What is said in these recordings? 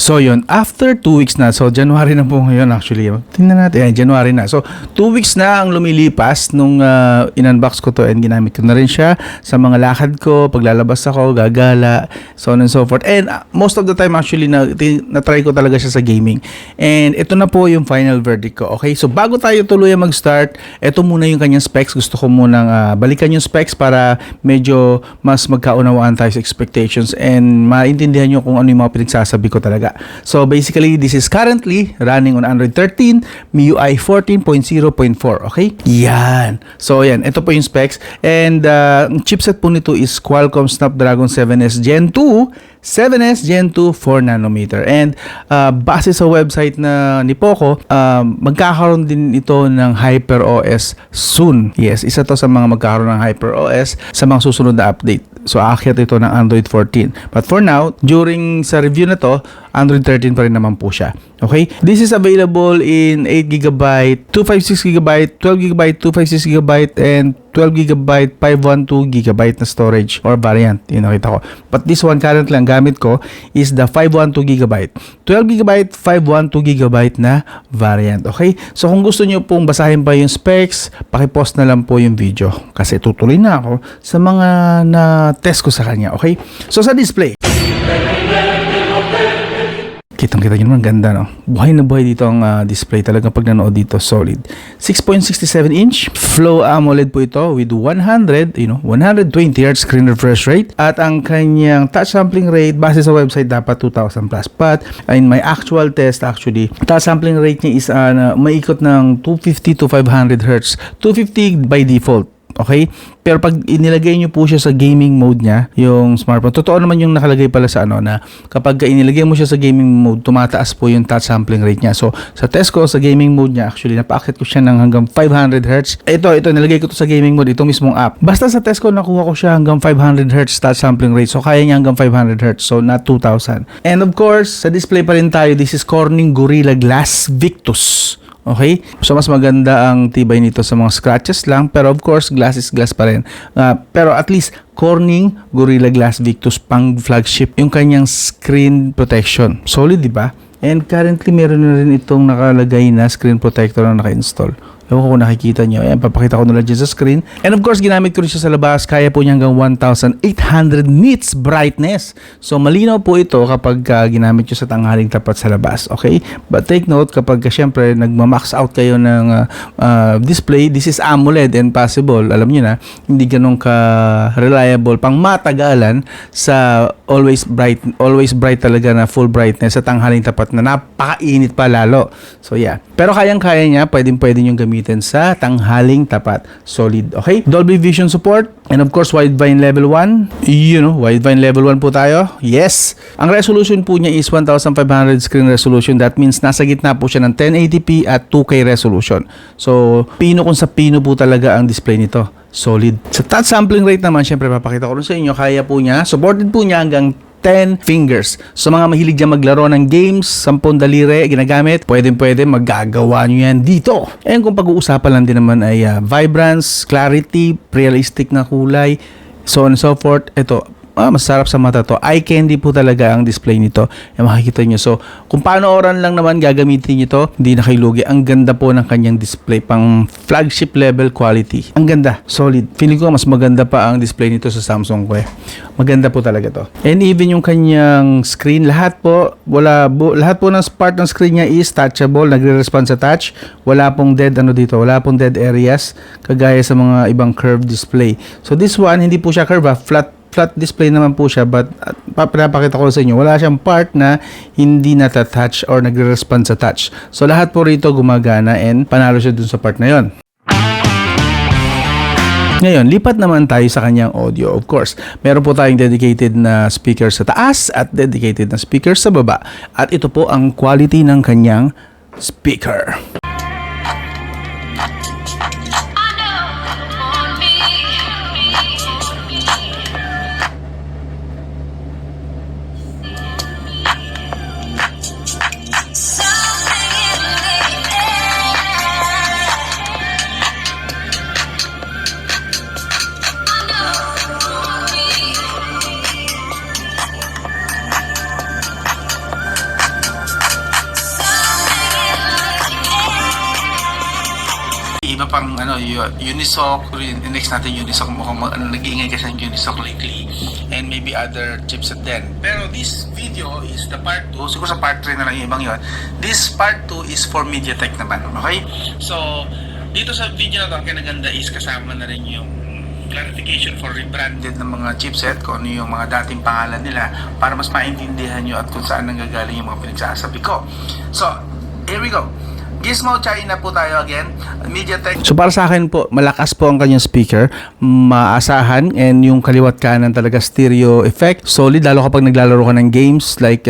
So yun, after 2 weeks na, so January na po ngayon actually. Tingnan natin, January na. So 2 weeks na ang lumilipas nung in-unbox ko to and ginamit ko na rin siya sa mga lakad ko, paglalabas ako, gagala, so on and so forth. And most of the time actually na-try ko talaga siya sa gaming. And ito na po yung final verdict ko. Okay, so bago tayo tuluyan mag-start, ito muna yung kanyang specs. Gusto ko munang balikan yung specs para medyo mas magkaunawaan tayo sa expectations and maintindihan nyo kung ano yung mga pinagsasabi ko talaga. So basically, this is currently running on Android 13, MIUI 14.0.4, okay? Yan. So yan, ito po yung specs. And chipset po nito is Qualcomm Snapdragon 7S Gen 2, 7S Gen 2 4nm. And base sa website na ni Poco, magkakaroon din ito ng HyperOS soon. Yes, isa to sa mga magkakaroon ng HyperOS sa mga susunod na update. So aakyat ito ng Android 14. But for now, during sa review na to, Android 13 pa rin naman po siya. Okay? This is available in 8GB, 256GB, 12GB, 256GB, and 12GB, 512GB na storage or variant. Yun nakita ko. But this one currently ang gamit ko is the 512GB. 12GB, 512GB na variant. Okay? So kung gusto nyo pong basahin pa yung specs, pakipost na lang po yung video. Kasi tutuloy na ako sa mga na-test ko sa kanya. Okay? So sa display, kitang-kita nyo naman, ganda, no? Buhay na buhay dito ang display. Talagang pag nanood dito, solid. 6.67 inch, Flow AMOLED po ito with 120 Hz screen refresh rate. At ang kanyang touch sampling rate, base sa website, dapat 2,000 plus. But in my actual test, actually, touch sampling rate niya is maikot ng 250 to 500 Hz. 250 by default. Okay? Pero pag inilagay nyo po siya sa gaming mode niya, yung smartphone, totoo naman yung nakalagay pala sa na kapag inilagay mo siya sa gaming mode, tumataas po yung touch sampling rate niya. So, sa test ko, sa gaming mode niya, actually, napaakit ko siya ng hanggang 500 Hz. Ito, nilagay ko to sa gaming mode, itong mismong app. Basta sa test ko, nakuha ko siya hanggang 500 Hz touch sampling rate. So, kaya niya hanggang 500 Hz. So, not 2,000. And of course, sa display pa rin tayo, this is Corning Gorilla Glass Victus. Okay? So, mas maganda ang tibay nito sa mga scratches lang. Pero of course, glass is glass pa rin. Pero at least, Corning Gorilla Glass Victus pang flagship yung kanyang screen protection. Solid, di ba? And currently, meron na rin itong nakalagay na screen protector na naka-install. Ewan ko kung nakikita nyo. Ayan, papakita ko nila dyan sa screen. And of course, ginamit ko rin siya sa labas. Kaya po niya hanggang 1,800 nits brightness. So, malinaw po ito kapag ginamit nyo sa tanghaling tapat sa labas. Okay? But take note, kapag syempre nagma-max out kayo ng display, this is AMOLED and possible, alam nyo na, hindi ganun ka-reliable pang matagalan sa always bright talaga na full brightness sa tanghaling tapat na napakainit pa lalo. So, yeah. Pero kayang-kaya niya, pwede yung gamitin sa tanghaling tapat. Solid. Okay? Dolby Vision support. And of course, Widevine Level 1. Widevine Level 1 po tayo. Yes! Ang resolution po niya is 1,500 screen resolution. That means nasa gitna po siya ng 1080p at 2K resolution. So, pino kung sa pino po talaga ang display nito. Solid. Sa touch sampling rate naman, syempre papakita ko rin sa inyo, kaya po niya, supported po niya hanggang 10 fingers. So mga mahilig dyan maglaro ng games, 10 daliri ginagamit, pwede magagawa nyo yan dito. And kung pag-uusapan lang din naman ay vibrance, clarity, realistic na kulay, so on and so forth. Ito, masarap sa mata to. Eye candy po talaga ang display nito. Yung makikita nyo. So, kung paano oran lang naman gagamitin nyo to, hindi na kayo lugi. Ang ganda po ng kanyang display. Pang flagship level quality. Ang ganda. Solid. Feeling ko mas maganda pa ang display nito sa Samsung ko eh. Maganda po talaga to. And even yung kanyang screen, lahat po ng part ng screen niya is touchable. Nagre-respond sa touch. Wala pong dead wala pong dead areas. Kagaya sa mga ibang curved display. So, this one, hindi po siya curve. Flat display naman po siya, but pinapakita ko sa inyo, wala siyang part na hindi nata-touch or nagre-respond sa touch. So lahat po rito gumagana and panalo siya dun sa part na yon. Ngayon, lipat naman tayo sa kanyang audio. Of course, meron po tayong dedicated na speaker sa taas at dedicated na speaker sa baba. At ito po ang quality ng kanyang speaker. Unisoc, next natin Unisoc, mukhang nag-iingay kasi ang Unisoc lately, and maybe other chipset din. Pero this video is the part 2, siguro sa part 3 na lang yung ibang yun. This part 2 is for MediaTek naman, okay? So, dito sa video na to, ang kinaganda is kasama na rin yung clarification for rebranded ng mga chipset, kung ano yung mga dating pangalan nila, para mas maintindihan nyo at kung saan nanggagaling yung mga pinagsasabi ko. So, here we go. Gizmo China po tayo again, MediaTek. So para sa akin po, malakas po ang kanyang speaker, maasahan, and yung kaliwat kanan talaga stereo effect, solid, lalo kapag naglalaro ka ng games like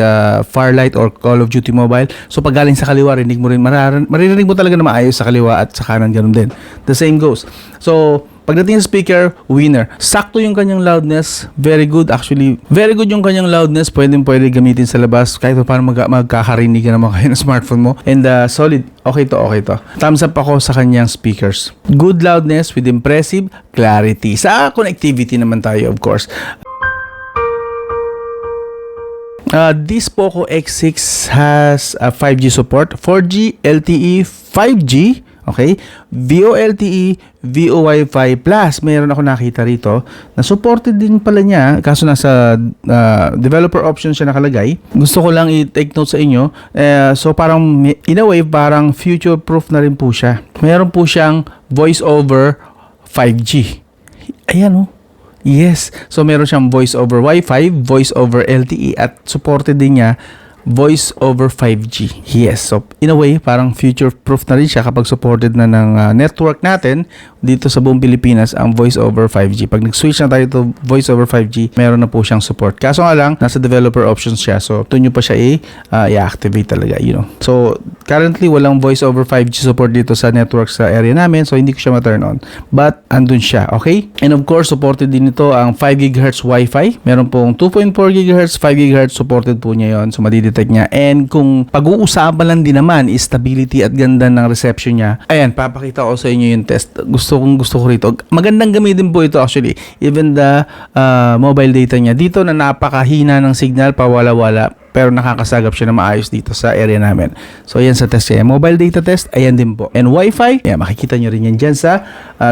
Firelight or Call of Duty Mobile. So pag galing sa kaliwa, rinig mo rin, maririnig mo talaga na maayos sa kaliwa at sa kanan, ganun din. The same goes. So pagdating sa speaker, winner. Sakto yung kanyang loudness, very good actually. Very good yung kanyang loudness, pwede gamitin sa labas kahit pa paano magkakarinig ka naman kayo ng smartphone mo. And solid, okay to. Thumbs up ako sa kanyang speakers. Good loudness with impressive clarity. Sa connectivity naman tayo, of course. This Poco X6 has 5G support, 4G, LTE, 5G, okay? VoLTE, VoWiFi Plus. Mayroon ako nakita rito na supported din pala niya, kaso nasa developer options siya nakalagay. Gusto ko lang i-take note sa inyo. So parang in a way, parang future proof na rin po siya. Mayroon po siyang voice over 5G. Ayan oh. Yes. So meron siyang voice over Wi-Fi, voice over LTE, at supported din niya voice over 5G. Yes. So in a way, parang future proof na rin siya kapag supported na ng network natin dito sa buong Pilipinas ang voice over 5G. Pag nag-switch na tayo to voice over 5G, meron na po siyang support. Kaso nga lang, nasa developer options siya. So doon nyo pa siya i-activate talaga, you know. So currently, walang voice over 5G support dito sa network sa area namin. So hindi ko siya ma-turn on. But andun siya, okay? And of course, supported din ito ang 5 GHz Wi-Fi. Meron pong 2.4 GHz, 5 GHz supported po niya yon. So madidetect niya. And kung pag-uusapan lang din naman is stability at ganda ng reception niya, ayan, papakita ko sa inyo yung test. Gusto ko rito. Magandang gamitin po ito actually. Even the mobile data niya. Dito na napakahina ng signal, pawala-wala. Pero nakakasagap siya na maayos dito sa area namin. So, ayan sa test niya. Mobile data test, ayan din po. And Wi-Fi, ayan, makikita nyo rin yan dyan sa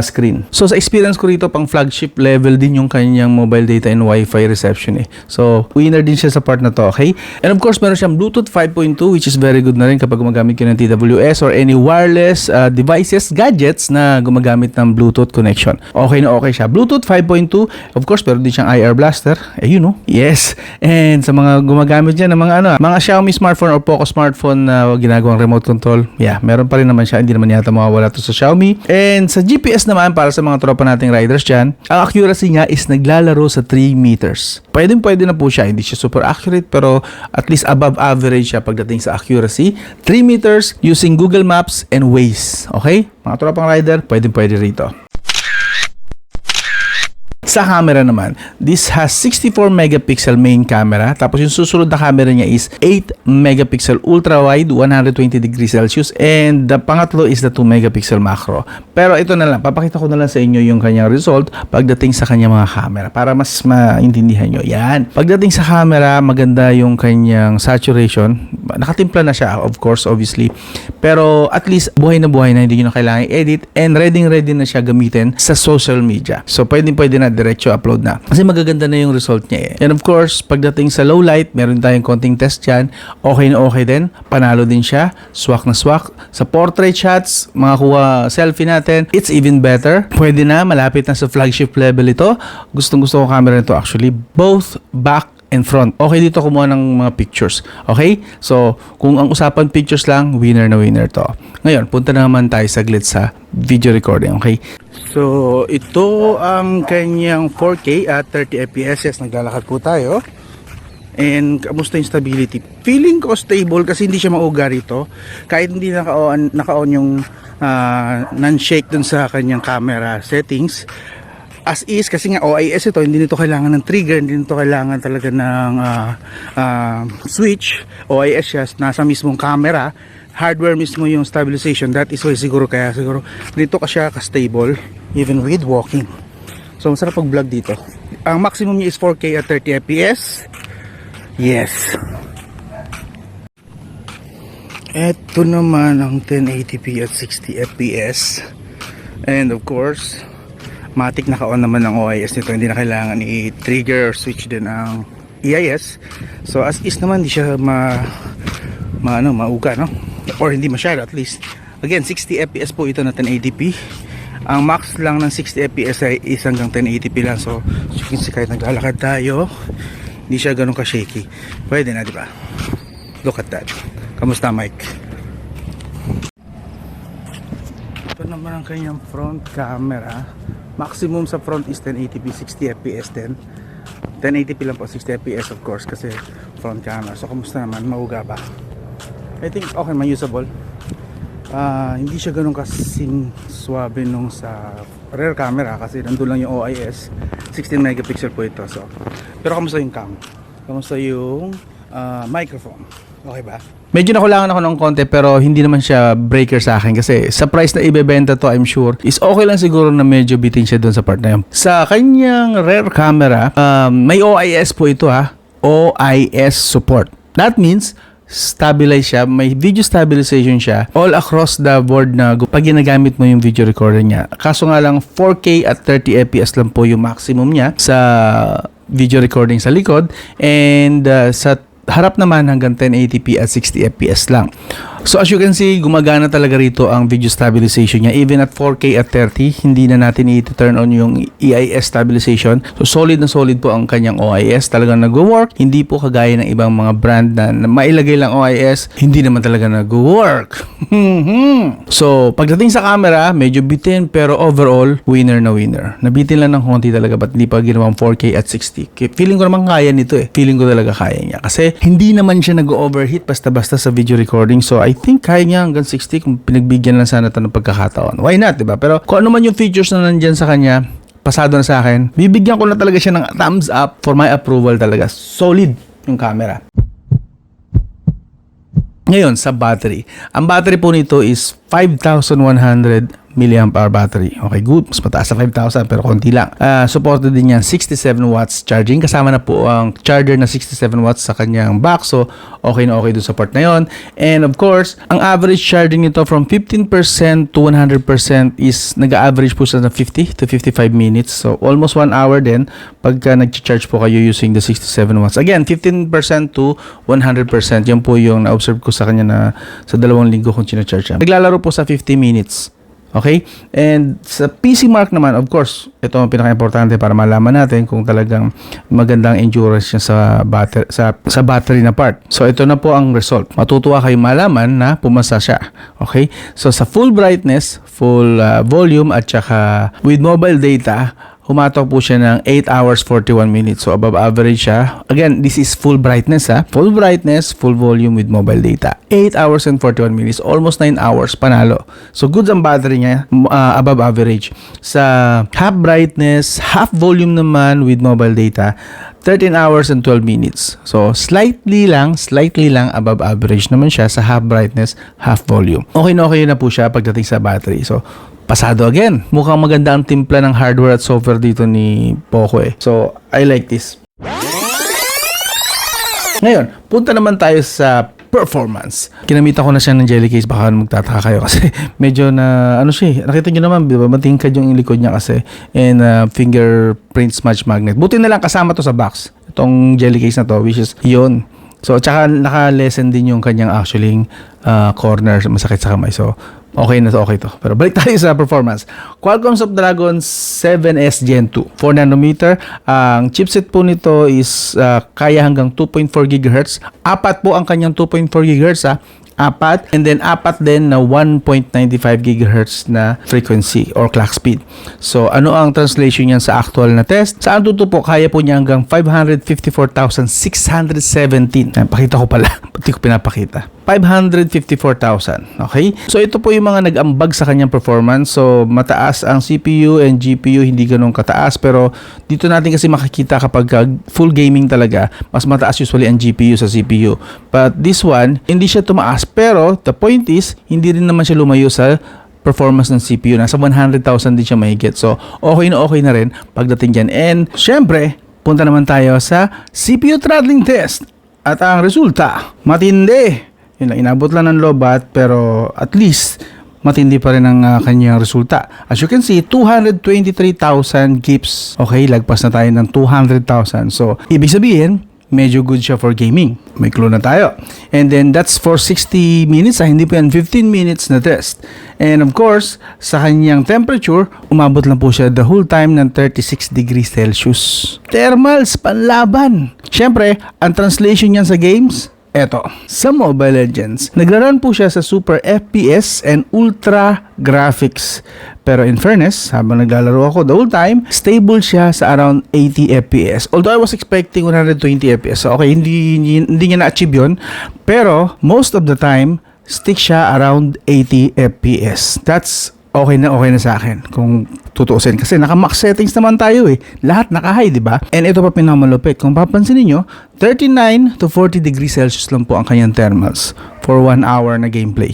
screen. So, sa experience ko rito, pang flagship level din yung kanyang mobile data and Wi-Fi reception eh. So, winner din siya sa part na to, okay? And of course, meron siyang Bluetooth 5.2, which is very good na rin kapag gumagamit ka ng TWS or any wireless devices, gadgets na gumagamit ng Bluetooth connection. Okay na okay siya. Bluetooth 5.2, of course, meron din siyang IR blaster. Eh, you know. Yes. And sa mga gumagamit dyan, mga Xiaomi smartphone or Poco smartphone na ginagawang remote control, yeah, meron pa rin naman siya, hindi naman yata mawawala to sa Xiaomi. And sa GPS naman, para sa mga tropa nating riders dyan, ang accuracy niya is naglalaro sa 3 meters. Pwede na po siya, hindi siya super accurate, pero at least above average siya pagdating sa accuracy. 3 meters using Google Maps and Waze, okay? Mga tropang rider, pwede rito. Sa camera naman, this has 64 megapixel main camera, tapos yung susunod na camera niya is 8 megapixel ultra wide, 120 degrees Celsius, and the pangatlo is the 2 megapixel macro. Pero ito na lang, papakita ko na lang sa inyo yung kanyang result pagdating sa kanyang mga camera para mas maintindihan nyo. Yan. Pagdating sa camera, maganda yung kanyang saturation. Nakatimpla na siya, of course, obviously. Pero at least buhay na, hindi nyo na kailangan i-edit, and ready na siya gamitin sa social media. So pwede na diretso upload na. Kasi magaganda na yung result niya eh. And of course, pagdating sa low light, meron tayong konting test dyan. Okay na okay din. Panalo din siya. Swak na swak. Sa portrait shots, mga kuha selfie natin, it's even better. Pwede na, malapit na sa flagship level ito. Gustong-gusto ko camera nito actually. Both back and front. Okay dito kumuha ng mga pictures. Okay? So, kung ang usapan pictures lang, winner na winner to. Ngayon, punta na naman tayo saglit sa video recording. Okay? So, ito ang kanyang 4K at 30 FPS. Yes, naglalakad po tayo. And, kamusta yung stability? Feeling ko stable kasi hindi siya mauga rito. Kahit hindi naka-on yung non-shake dun sa kanyang camera settings. As is, kasi nga OIS ito, hindi nito kailangan ng trigger, hindi nito kailangan talaga ng switch. OIS siya, nasa mismong camera, hardware mismo yung stabilization. That is why siguro dito ka siya ka-stable even with walking. So masarap pag vlog dito. Ang maximum niya is 4K at 30 FPS. Yes. Ito naman ang 1080p at 60 FPS. And of course, matik naka-on naman ng OIS nito, hindi na kailangan i-trigger or switch din ang EIS. So as is naman, hindi siya mauga, no? Or hindi masyado at least. Again, 60 fps po ito na 1080p. Ang max lang ng 60 fps ay is hanggang 1080p lang. So you can see, kahit naglalakad tayo, hindi siya ganun ka-shaky. Pwede na, di ba? Look at that. Kamusta, Mike? Ito naman ang kanyang front camera. Maximum sa front is 1080p, 60 fps din. 1080p lang po, 60 fps of course, kasi front camera. So kamusta naman? Mauga ba? I think okay, usable. Hindi siya ganun kasing swabe nung sa rear camera kasi nandun lang yung OIS. 16 megapixel po ito. So, pero kamusta yung cam? Kamusta yung microphone? Okay ba? Medyo nakulangan ako ng konti pero hindi naman siya breaker sa akin kasi sa price na ibebenta to, I'm sure is okay lang siguro na medyo bitin siya doon sa part na yun. Sa kanyang rear camera, may OIS po ito OIS support. That means stabilize siya, may video stabilization siya all across the board na pag ginagamit mo yung video recorder niya. Kaso nga lang 4K at 30 fps lang po yung maximum niya sa video recording sa likod, and sa harap naman hanggang 1080p at 60 fps lang. So as you can see, gumagana talaga rito ang video stabilization niya. Even at 4K at 30, hindi na natin i-turn on yung EIS stabilization. So solid na solid po ang kanyang OIS. Talagang nag-work. Hindi po kagaya ng ibang mga brand na mailagay lang OIS, hindi naman talaga nag-work. So pagdating sa camera, medyo bitin pero overall, winner na winner. Nabitin lang ng konti talaga, but hindi pa ginawang 4K at 60. Feeling ko naman kaya nito eh. Feeling ko talaga kaya niya. Kasi hindi naman siya nag-overheat basta-basta sa video recording. So I think kaya niya hanggang 60 kung pinagbigyan lang sana ito ng pagkakataon. Why not, diba? Pero kung ano man yung features na nandyan sa kanya, pasado na sa akin, bibigyan ko na talaga siya ng thumbs up for my approval talaga. Solid yung camera. Ngayon, sa battery. Ang battery po nito is 5,100 milliamp hour battery. Okay, good. Mas mataas sa 5,000 pero konti lang. Supported din yan 67 watts charging. Kasama na po ang charger na 67 watts sa kanyang back. So, okay na okay doon sa part na yon. And of course, ang average charging nito from 15% to 100% is nag-average po sa 50 to 55 minutes. So, almost 1 hour din pagka nag-charge po kayo using the 67 watts. Again, 15% to 100%. Yan po yung na-observe ko sa kanya na sa 2 linggo kung charge siya. Naglalaro po sa 50 minutes. Okay? And sa PC Mark naman, of course, ito ang pinaka-importante para malaman natin kung talagang magandang endurance niya sa battery na part. So, ito na po ang result. Matutuwa kayo malaman na pumasa siya. Okay? So, sa full brightness, full volume, at saka with mobile data, humatok po siya ng 8 hours 41 minutes. So above average siya. Again, this is full brightness Full brightness, full volume with mobile data. 8 hours and 41 minutes. Almost 9 hours panalo. So good ang battery niya, above average. Sa half brightness, half volume naman with mobile data, 13 hours and 12 minutes. So slightly lang above average naman siya sa half brightness, half volume. Okay na po siya pagdating sa battery. So pasado again. Mukhang maganda ang timpla ng hardware at software dito ni Poco So, I like this. Ngayon, punta naman tayo sa performance. Kinamita ko na siya ng jelly case. Baka magtataka kayo kasi medyo na, nakita nyo naman, diba? Matingkad yung likod niya kasi. And fingerprint smudge magnet. Buti na lang kasama to sa box. Itong jelly case na to, which is yun. So, tsaka naka-lessen din yung kanyang actually corner, masakit sa kamay. So, okay na to, okay to. Pero balik tayo sa performance. Qualcomm Snapdragon 7S Gen 2, 4 nanometer. Ang chipset po nito is kaya hanggang 2.4 GHz. Apat po ang kanyang 2.4 GHz apat, and then apat din na 1.95 GHz na frequency or clock speed. So, ano ang translation niyan sa actual na test? Sa Antutu po, kaya po niya hanggang 554,617. Pakita ko pala, pati ko pinapakita. 554,000. Okay? So, ito po yung mga nag-ambag sa kanyang performance. So, mataas ang CPU and GPU, hindi ganun kataas. Pero, dito natin kasi makikita kapag full gaming talaga, mas mataas usually ang GPU sa CPU. But this one, hindi siya tumaas. Pero, the point is, hindi rin naman siya lumayo sa performance ng CPU. Nasa 100,000 din siya mahigit. So, okay na rin pagdating dyan. And, syempre, punta naman tayo sa CPU throttling test. At ang resulta, matindi. Yun lang, inabot lang ng lobat, pero at least matindi pa rin ang kanyang resulta. As you can see, 223,000 gips. Okay, lagpas na tayo ng 200,000. So, ibig sabihin, medyo good siya for gaming. May clue na tayo. And then, that's for 60 minutes. Hindi po yan 15 minutes na test. And of course, sa kanyang temperature, umabot lang po siya the whole time ng 36 degrees Celsius. Thermals, panlaban! Siyempre, ang translation niyan sa games, eto, sa Mobile Legends, nagraran po siya sa Super FPS and Ultra Graphics. Pero in fairness, habang naglalaro ako the whole time, stable siya sa around 80 FPS. Although I was expecting 120 FPS. So okay, hindi niya na-achieve yun. Pero most of the time, stick siya around 80 FPS. That's okay na sa akin kung tutuusin, kasi naka-max settings naman tayo lahat naka-high, di ba? And ito pa pinakamalupit, kung papansin niyo, 39 to 40 degrees Celsius lang po ang kanyang thermals for 1 hour na gameplay.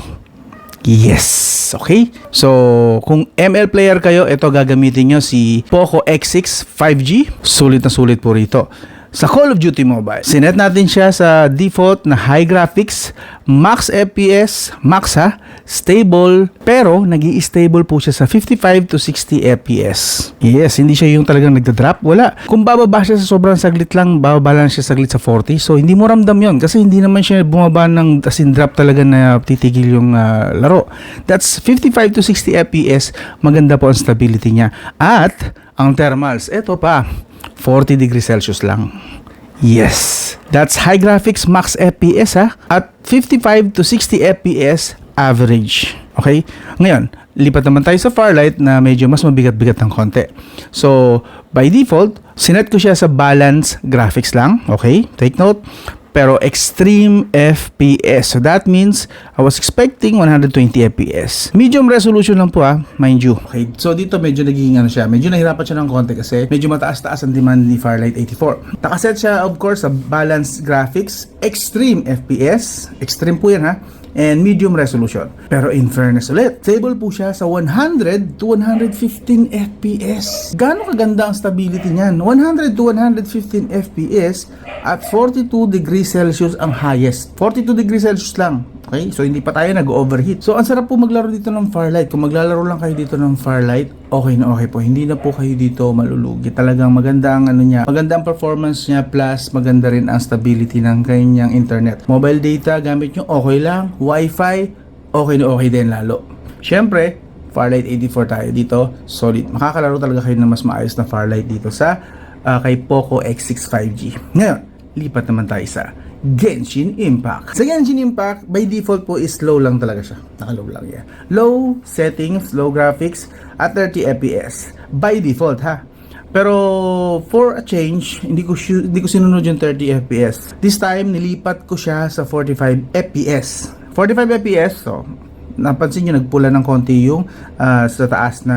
Yes, okay? So, kung ML player kayo, ito gagamitin nyo si Poco X6 5G. Sulit na sulit po rito. Sa Call of Duty Mobile, sinet natin siya sa default na high graphics, max FPS, max stable, pero nag-i-stable po siya sa 55 to 60 FPS. Yes, hindi siya yung talagang nagda-drop, wala. Kung bababa siya sa sobrang saglit lang, bababa lang siya saglit sa 40, so hindi mo ramdam yon kasi hindi naman siya bumaba ng as in drop talaga na titigil yung laro. That's 55 to 60 FPS, maganda po ang stability niya. At ang thermals, eto pa, 40 degrees Celsius lang. Yes. That's high graphics max FPS at 55 to 60 FPS average. Okay? Ngayon, lipat naman tayo sa Farlight na medyo mas mabigat-bigat ng konti. So, by default, sinet ko siya sa balance graphics lang. Okay? Take note. Pero extreme FPS. So that means I was expecting 120 FPS. Medium resolution lang po mind you. Okay, so dito medyo nagiging siya. Medyo nahirapan siya ng konti kasi medyo mataas-taas ang demand ni Farlight 84. Nakaset siya of course sa balanced graphics, extreme FPS. Extreme po yan and medium resolution. Pero in fairness ulit, stable po siya sa 100 to 115 FPS. Gaano kaganda ang stability niyan? 100 to 115 FPS at 42 degrees Celsius ang highest. 42 degrees Celsius lang. Okay? So hindi pa tayo nag-overheat. So ang sarap po maglaro dito ng Farlight. Kung maglalaro lang kayo dito ng Farlight, okay na okay po. Hindi na po kayo dito malulugi. Talagang maganda ang niya. Maganda ang performance niya plus maganda rin ang stability ng kanyang internet. Mobile data gamit nyo okay lang. Wi-Fi okay na okay din lalo. Syempre, Farlight 84 tayo dito. Solid. Makakalaro talaga kayo ng mas maayos na Farlight dito sa kay Poco X6 5G. Ngayon, lipat naman tayo sa Genshin Impact. Sa Genshin Impact, by default po is low lang talaga siya. Naka-low lang yan. Low settings, low graphics, at 30 FPS. By default Pero for a change, hindi ko sinunod yung 30 FPS. This time, nilipat ko siya sa 45 FPS. 45 FPS, so napansin nyo nagpula ng konti yung sa taas na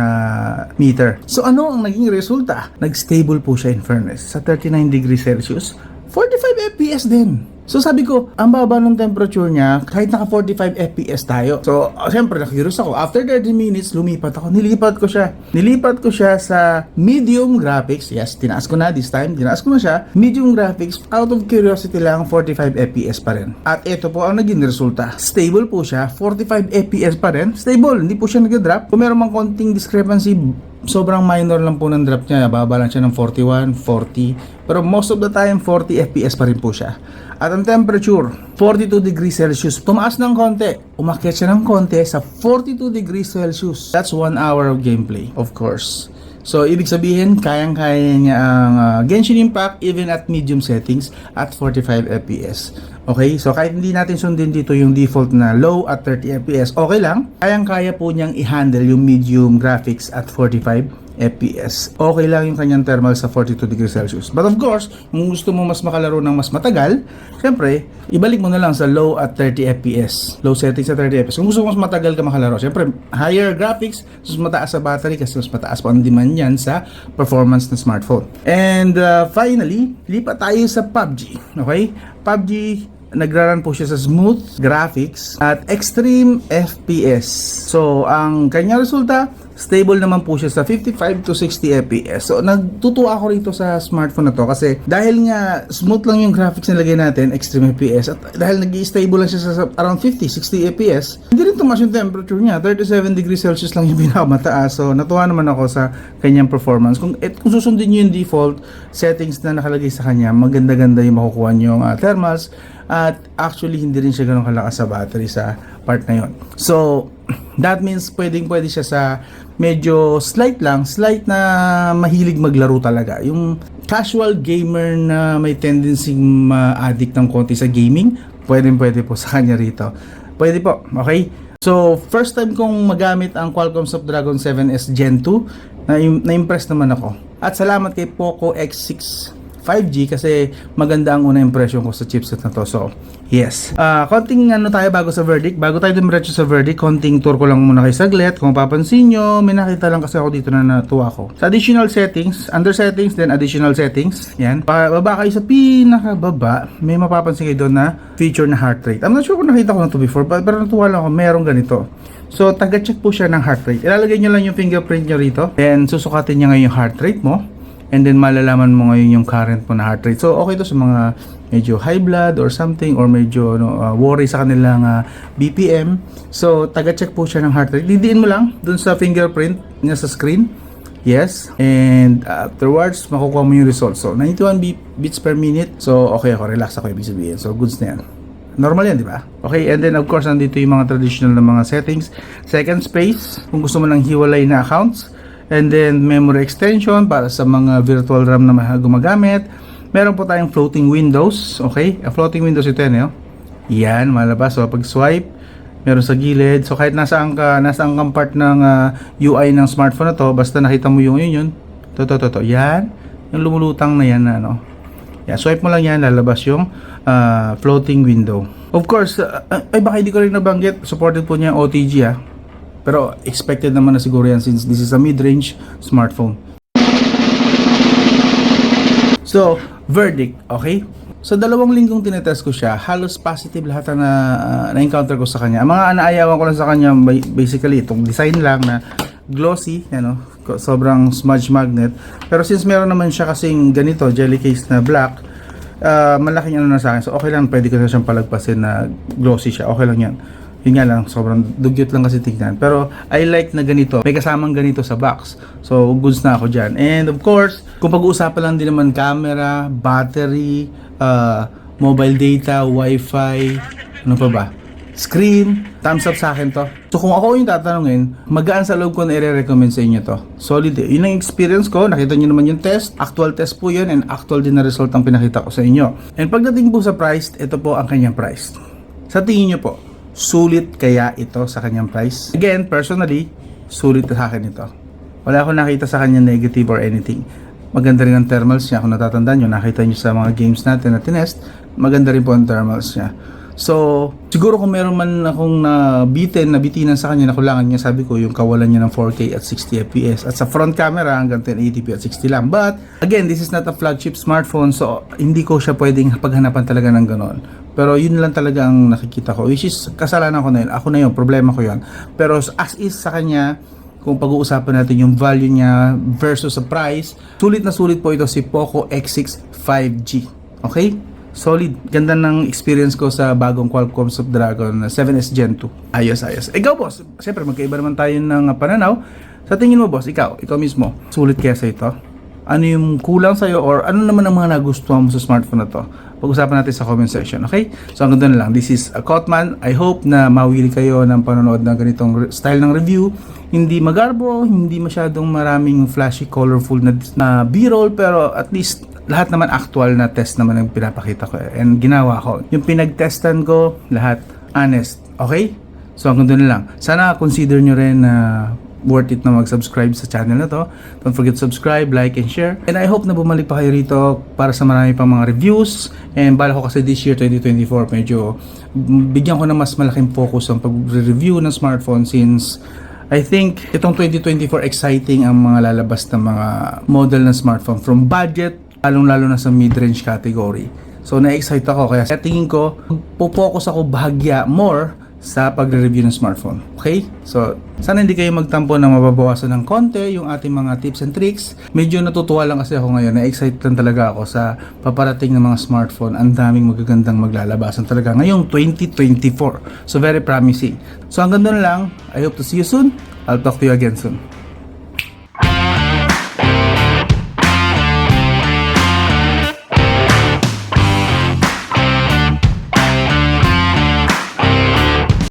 meter. So ano ang naging resulta? Nag-stable po siya in fairness sa 39 degrees Celsius. 45 FPS din. So sabi ko, ang baba ng temperature niya, kahit naka 45 FPS tayo. So, siyempre, na-curious ako. After 30 minutes, lumipat ako. Nilipat ko siya sa medium graphics. Yes, tinaas ko na this time. Tinaas ko na siya. Medium graphics, out of curiosity lang, 45 FPS pa rin. At ito po ang naging resulta. Stable po siya. 45 FPS pa rin. Stable. Hindi po siya nag-drop. Kung meron mang konting discrepancy, sobrang minor lang po ng drop niya. Baba lang siya ng 41, 40. Pero most of the time, 40 FPS pa rin po siya. At ang temperature, 42 degrees Celsius. Tumaas ng konti. Umakyat siya ng konti sa 42 degrees Celsius. That's 1 hour of gameplay, of course. So, ibig sabihin, kayang-kaya niya ang Genshin Impact even at medium settings at 45 FPS. Okay? So, kahit hindi natin sundin dito yung default na low at 30 FPS, okay lang. Kayang-kaya po niyang i-handle yung medium graphics at 45 FPS. Okay lang yung kanyang thermal sa 42 degrees Celsius. But of course, kung gusto mo mas makalaro ng mas matagal, syempre, ibalik mo na lang sa low at 30 FPS. Low settings sa 30 FPS. Kung gusto mo mas matagal ka makalaro, syempre, higher graphics, mas mataas sa battery kasi mas mataas pa ang demand yan sa performance ng smartphone. And finally, lipat tayo sa PUBG. Okay? PUBG, nagraran po siya sa smooth graphics at extreme FPS. So, ang kanyang resulta, Stable naman po siya sa 55 to 60 FPS. So nagtutuwa ako rito sa smartphone na to kasi dahil nga smooth lang yung graphics na lagay natin, extreme FPS, at dahil nag-i-stable lang siya sa around 50, 60 FPS, hindi rin tumaas yung temperature niya. 37 degrees Celsius lang yung pinakamataas. So natuwa naman ako sa kanyang performance. Kung susundin niyo yung default settings na nakalagay sa kanya, maganda-ganda yung makukuha niyo yung thermals, at actually hindi rin siya ganun kalakas sa battery sa part na yon. So that means pwede siya sa medyo slight na mahilig maglaro talaga. Yung casual gamer na may tendency ma-addict ng konti sa gaming, pwede po sa kanya rito. Pwede po, okay? So, first time kong magamit ang Qualcomm Snapdragon 7S Gen 2, na-impress naman ako. At salamat kay Poco X6 5G kasi maganda ang unang impression ko sa chipset na to. So, yes. Konting tayo bago sa verdict. Bago tayo dumiretso sa verdict, konting tour ko lang muna kay saglit. Kung papansin nyo, may nakita lang kasi ako dito na natuwa ko. Sa additional settings, under settings, then additional settings. Yan. Baba kayo sa pinakababa, may mapapansin kayo doon na feature na heart rate. I'm not sure kung nakita ko na to before, pero natuwa lang ako, merong ganito. So, taga-check po siya ng heart rate. Ilalagay nyo lang yung fingerprint nyo rito. Then, susukatin nyo ngayon yung heart rate mo. And then malalaman mo ngayon yung current mo na heart rate. So okay to sa mga medyo high blood or something, or medyo worry sa kanilang BPM. So taga-check po siya ng heart rate. Didiin mo lang dun sa fingerprint niya sa screen. Yes. And afterwards, makukuha mo yung result. So 91 beats per minute. So okay ako, relax ako ibig sabihin. So goods na yan. Normal yan, di ba? Okay, and then of course nandito yung mga traditional na mga settings. Second space, kung gusto mo ng hiwalay na accounts. And then memory extension para sa mga virtual RAM na gumagamit. Meron po tayong floating windows. Okay, floating windows ito yan, yan, malabas. So pag swipe, meron sa gilid. So kahit nasaan kang part ng UI ng smartphone na to, basta nakita mo yung yun. To. Yan, yung lumulutang na yan na yan, swipe mo lang yan, lalabas yung floating window. Of course, ay baka hindi ko rin nabanggit, supported po niya OTG pero expected naman na siguro yan since this is a mid-range smartphone. So, verdict, okay? So, 2 linggong tinetest ko siya, halos positive lahat na na-encounter ko sa kanya. Ang mga naayawan ko lang sa kanya, basically, itong design lang na glossy, sobrang smudge magnet. Pero since meron naman siya kasing ganito, jelly case na black, malaking na sa akin. So, okay lang, pwede ko na siyang palagpasin na glossy siya. Okay lang yan. Yun nga lang, sobrang dugyot lang kasi tignan. Pero I like na ganito. May kasamang ganito sa box. So goods na ako dyan. And of course, kung pag-uusapan lang din naman camera, battery, mobile data, wifi, ano pa ba? Screen, thumbs up sa akin to. So kung ako yung tatanungin, magaan sa loob ko na i-recommend sa inyo to. Solid Yun ang experience ko. Nakita nyo naman yung test. Actual test po yun and actual din na result ang pinakita ko sa inyo. And pagdating po sa price, ito po ang kanyang price. Sa tingin nyo po, sulit kaya ito sa kanyang price? Again, personally, sulit sa akin ito. Wala akong nakita sa kanya negative or anything. Maganda rin ang thermals niya. Kung natatandaan nyo, nakita nyo sa mga games natin na tinest, maganda rin po ang thermals niya. So, siguro kung meron man akong nabitinan sa kanya, nakulangan niya, sabi ko, yung kawalan niya ng 4K at 60 FPS. At sa front camera, hanggang 1080p at 60 lang. But, again, this is not a flagship smartphone, so hindi ko siya pwedeng paghanapan talaga ng ganon. Pero yun lang talaga ang nakikita ko, which is kasalanan ko na yun. Ako na yun, problema ko yun. Pero as is sa kanya, kung pag-uusapan natin yung value niya versus sa price, sulit na sulit po ito si Poco X6 5G. Okay? Solid. Ganda ng experience ko sa bagong Qualcomm Snapdragon 7S Gen 2. Ayos. Ikaw, boss, siyempre magkaiba naman tayo ng pananaw. Sa tingin mo, boss, ikaw mismo, sulit kaya sa ito? Ano yung kulang sa'yo or ano naman ang mga nagustuhan mo sa smartphone na to? Pag-usapan natin sa comment section, okay? So hanggang doon na lang. This is Kotman. I hope na mawili kayo ng panonood ng ganitong style ng review. Hindi magarbo, hindi masyadong maraming flashy, colorful na b-roll, pero at least lahat naman actual na test naman ang pinapakita ko and ginawa ko. Yung pinag-testan ko, lahat honest. Okay? So hanggang doon na lang. Sana consider nyo rin na worth it na mag-subscribe sa channel na to. Don't forget to subscribe, like, and share. And I hope na bumalik pa kayo rito para sa marami pang mga reviews. And bala ko kasi this year, 2024, medyo bigyan ko na mas malaking focus ang pag-review ng smartphone since I think itong 2024 exciting ang mga lalabas na mga model ng smartphone from budget, lalong-lalo na sa mid-range category. So na-excite ako kaya sa tingin ko, po-focus ako bahagya more sa pagre-review ng smartphone. Okay? So, sana hindi kayo magtampo na mababawasan ng konti yung ating mga tips and tricks. Medyo natutuwa lang kasi ako ngayon. Na-excite lang talaga ako sa paparating ng mga smartphone. Ang daming magagandang maglalabasan talaga ngayong 2024. So, very promising. So, hanggang doon lang. I hope to see you soon. I'll talk to you again soon.